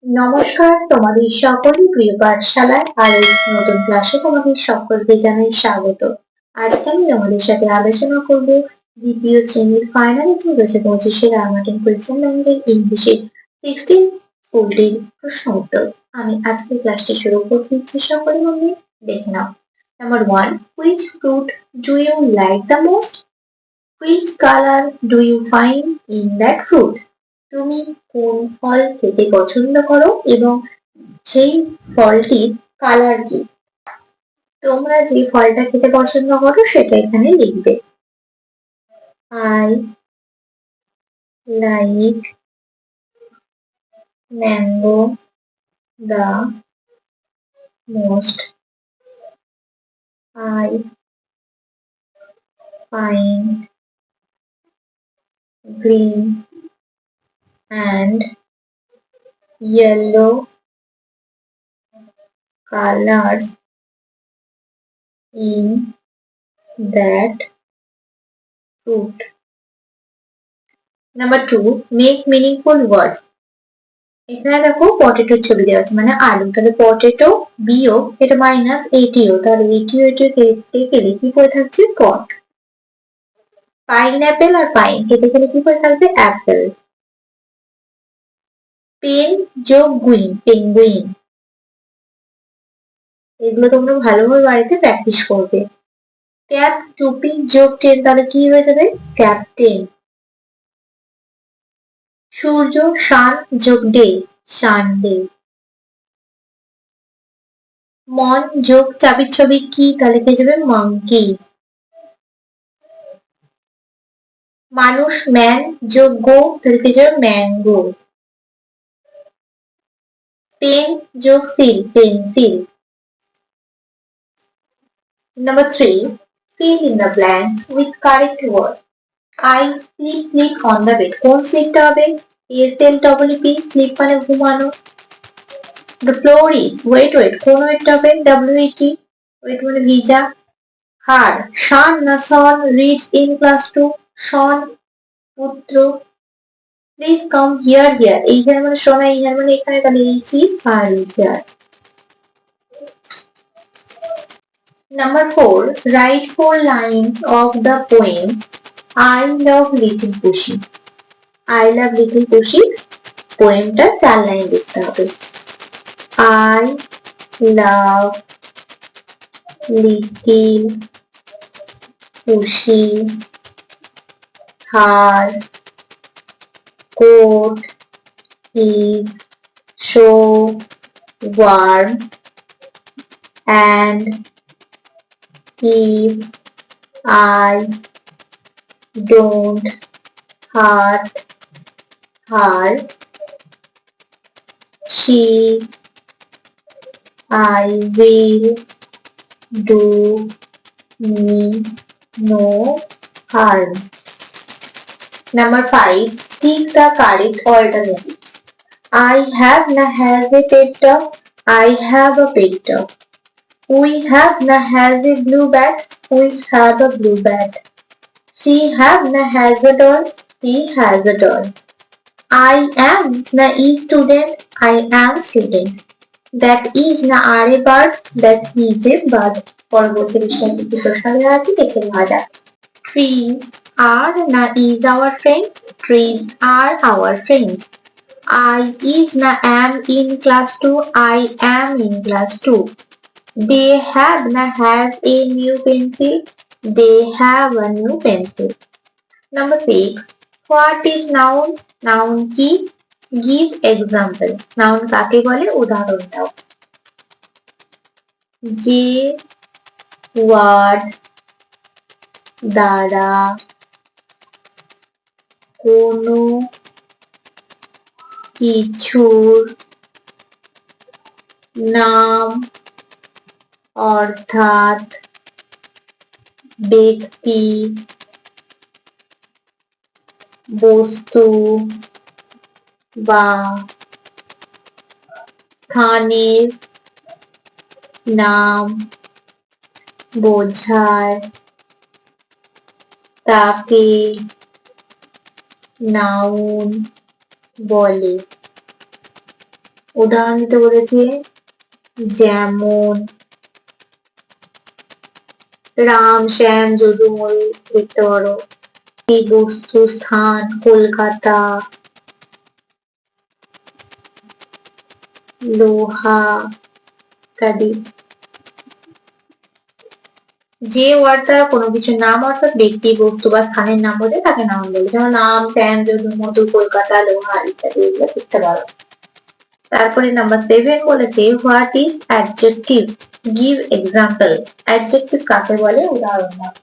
নমস্কার, তোমাদের সকলের প্রিয় পাঠশালায় আরো একটি নতুন ক্লাসে তোমাদের সকলকে জানাই স্বাগত। আজকে আমি তোমাদের সাথে আলোচনা করব দ্বিতীয় শ্রেণীর ফাইনাল এক্সাম 2025-এর রামাটিং কোয়েশ্চেন ব্যাংকের ইংলিশের 16 স্কুলটির প্রশ্ন উত্তর। আমি আজকের ক্লাসটি শুরু করতে দিচ্ছি, সকলে মনে দেখে নাও। Number 1, which fruit do you like the most? Which color do you find in that fruit? তুমি কোন ফল খেতে পছন্দ করো এবং সেই ফলটির কালার কি? তোমরা যে ফলটা খেতে পছন্দ করো সেটা এখানে লিখবে। I like mango the most. I find green and yellow colors in that fruit. Number 2, make meaningful words. এখানে দেখো পটেটোর ছবি দেওয়া আছে, মানে আলু, তাহলে পটেটো বিয়োগ এটা মাইনাস এটিও, তাহলে এটিও গেলে কি করে থাকছে পট। পাইনঅ্যাপেল আর পাইন কেটে গেলে কি করে থাকবে অ্যাপেল। পেন যোগ গুইন পেঙ্গুইন, এগুলো তোমরা ভালোভাবে বাড়িতে প্র্যাকটিস করবে। ক্যাপ টুপি যোগ টেন, তাহলে কি হয়ে যাবে ক্যাপ্টেন। সূর্য সান যোগ ডে সানডে। মন যোগ চাবির ছবি কি, তাহলে কি যাবে মাংকি। মানুষ ম্যান যোগ গো, তাহলে কি যাবে ম্যাঙ্গো। পেন যোগ seal pencil. Number 3, fill in the blank with correct word. I sleep on the bed. কোন স্লিপটা হবে SLEEP, স্লিপ মানে ঘুমানো। The floor is wet, কোন ওয়েটটা হবে WET, ওয়েট মানে ভিজা। হার শান না সন reads in class 2, শন পুত্র। প্লিজ কাম হিয়ার এইখানে মানে শোনা, এইখানে মানে এখানে, তাহলে আর here. Number 4, write 4 lines of the poem I love little Pussy. I love little Pussy পোয়েমটা 4 line লিখতে হবে। I love little Pussy, her coat is so warm and if I don't hurt her, I will do me no harm. Number 5, tick the correct alternatives. I have na has a pet dog. I have a pet dog. We have na has a blue bat. We have a blue bat. She have na has a doll. She has a doll. I am na is student. I am student. That is na are a bird. That is a bird. পরবর্তী বিষয়টি কি প্রশ্ন দেওয়া আছে দেখে নেওয়া যাক। Trees are na is our friend. Trees are our friends. I is na am in class 2. I am in class 2. They have na has a new pencil. They have a new pencil. Number 6, what is noun? Noun কি? Give example. Noun কাকে বলে উদাহরণ দাও। যে word দ্বারা কোনো কিছুর নাম অর্থাৎ ব্যক্তি, বস্তু বা স্থানের নাম বোঝায় তাকে নাউন বলে। উদাহরণ দিতে বলেছে, যেমন রাম, শ্যাম, যদু, ময়ূর লিখতে পারো। এই বস্তু, স্থান, কলকাতা, লোহা ইত্যাদি। যে ওয়ার্ড দ্বারা কোনো কিছুর নাম অর্থাৎ ব্যক্তি, বস্তু বা স্থানের নাম বোঝায় তাকে নাউন বলে। যেমন রাম, শ্যাম, যদু, মধু, কলকাতা, লোহা ইত্যাদি এগুলো লিখতে পারো। তারপরে নাম্বার 7 বলেছে, what is adjective, give example. Adjective কাকে বলে, উদাহরণ দাও।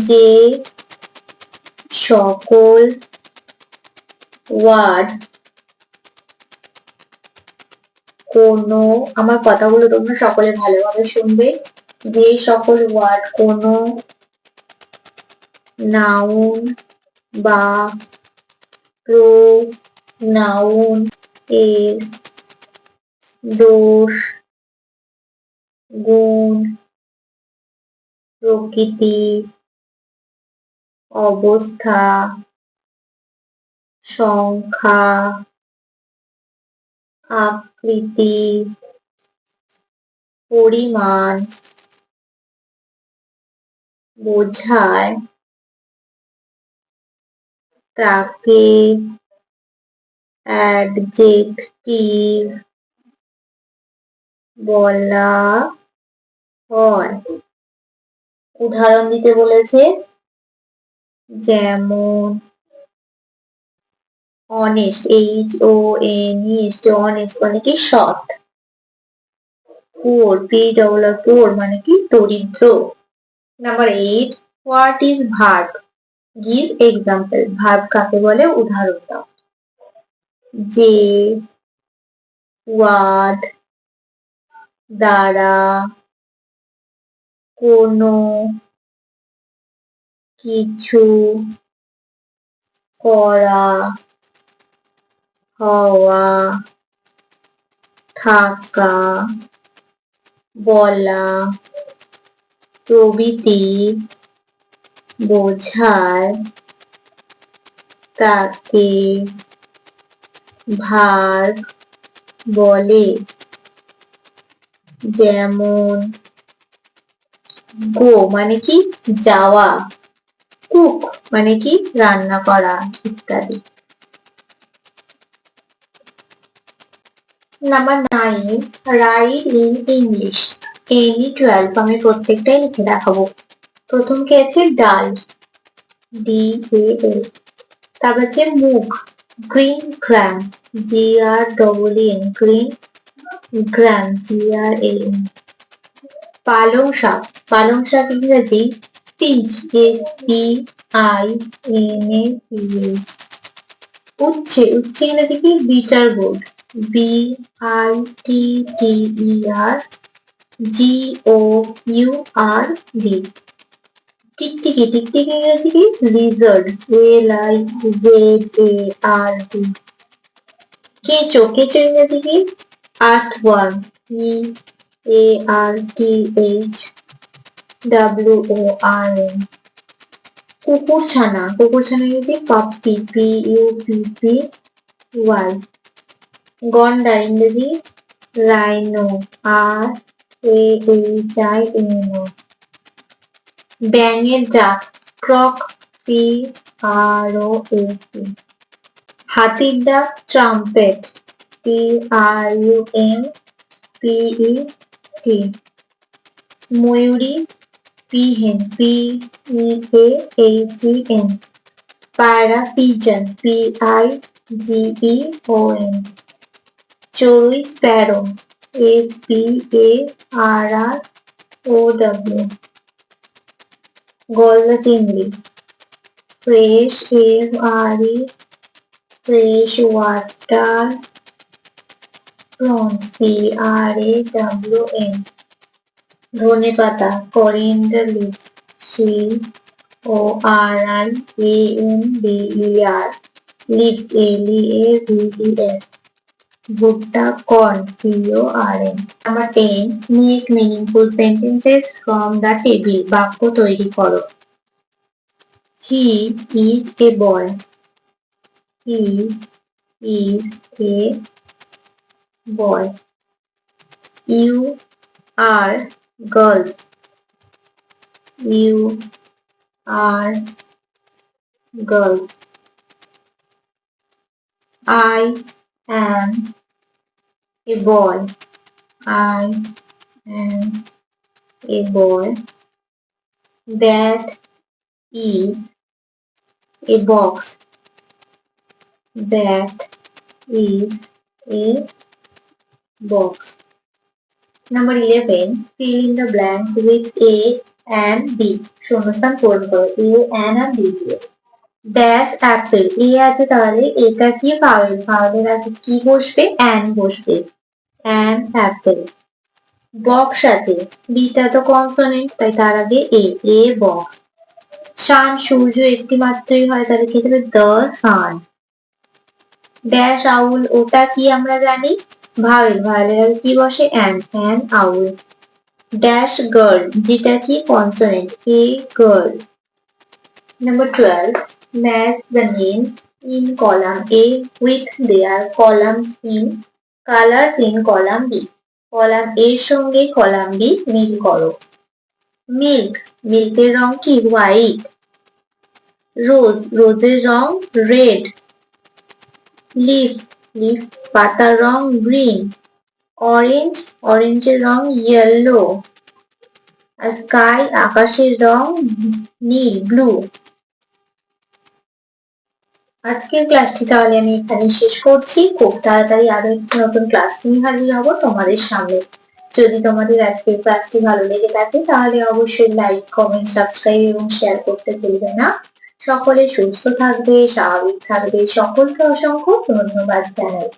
যে সকল ওয়ার্ড কোনো, আমার কথাগুলো তোমরা সকলে ভালোভাবে শুনবে। যে সকল ওয়ার্ড কোনো নাউন বা প্রোনাউন এর দোষ, গুণ, প্রকৃতি, অবস্থা, সংখ্যা, আকৃতি, পরিমাণ বোঝায় তাকে অ্যাডজেক্টিভ বলা হয়। উদাহরণ দিতে বলেছে, যেমন অনেস্ট, HONEST, অনেস্ট মানে কি সৎ। পুয়ার, POOR মানে কি দরিদ্র। Number 8, what is verb, give example. Verb কাকে বলে, উদাহরণ দাও। যে ওয়ার্ড দ্বারা কোনো কিছু করা, হওয়া, থাকা, বলা প্রভৃতি বোঝায় তাকে ভার্ব বলে। যেমন গো মানে কি যাওয়া, কুক মানে কি রান্না করা ইত্যাদি। Number 9, right in English any 12। আমি প্রত্যেকটাই লিখে দেখাবো। প্রথম কি আছে, ডাল, DAL। তারপর হচ্ছে মুগ, green gram, GREEN, green gram, GRAM। পালং শাক, পালং শাক ইংরেজি পিঞ্চ, SPINACH। উচ্ছে, উচ্ছে ইংরেজি কি বিটার গোর্ড, BITTER GOURD। টিকটিকি, টিকটিকি ইংরেজি কি লিজার্ড, LIZARD। কেঁচো, কেঁচো ইংরেজি কি আর্থওয়ার্ম, EARTHWORM। কুকুরছানা, কুকুরছানা ইংরেজি পাপ্পি, PUPPY। গন্ডার ইংরেজি রাইনো, RAHINO। ব্যাঙের ডাক, ক্রক, CROAC। হাতির ডাক ট্রাম্পেট, TRUMPET। ময়ূরী পিহেন, PEAHEN। পায়রা পিজন, PIGEON। চড়ুই স্প্যারো, SPARROW। গলদা চিংড়ি, fresh, FRE, fresh water prawns, PRAWN। ধনেপাতা, coriander leaf, CORIANDER, leaf, LEAVES। ভুট্টা, corn, CORN। Number 10, make meaningful sentences from the table. বাক্য তৈরি করো। He is a boy, he is a boy. You are girls. You are girls. I am a boy. I am a boy. That is a box. That is a box. Number 11. Fill in the blanks with A and B. শূন্যস্থান পূরণ করো। A and B দিয়ে। Dash apple. A আছে তাহলে এটা কি vowel? ভাওয়েলের আগে কি বসবে? অ্যান বসবে। An Apple. বক্স আছে। বিটা তো কনসোনেন্ট তাই তার আগে এ বক্স। সান সূর্য একটি মাত্রই হয় তাহলে কি হবে? The sun. ড্যাশ আউল ওটা কি আমরা জানি? ভাওয়েল। ভাওয়েলের আগে কি বসে? An owl. ড্যাশ গার্ল যেটা কি consonant a girl. Number 12. Match the names in column A with their columns in colors in column B. column A এর সঙ্গে column B মিল করো। মিল্ক মিল্কের রং কি? হোয়াইট। রোজ রোজের রং রেড। লিফ লিফ পাতার রং green. Orange অরেঞ্জের রং yellow. আর sky আকাশের রং নীল blue. আজকের ক্লাসটি তাহলে আমি এখানে শেষ করছি। খুব তাড়াতাড়ি আরো একটি নতুন ক্লাস নিয়ে হাজির হব তোমাদের সামনে। যদি তোমাদের আজকের ক্লাসটি ভালো লেগে থাকে তাহলে অবশ্যই লাইক, কমেন্ট, সাবস্ক্রাইব এবং শেয়ার করতে ভুলবে না। সকলে সুস্থ থাকবে, স্বাভাবিক থাকবে। সকলকে অসংখ্য ধন্যবাদ জানাই।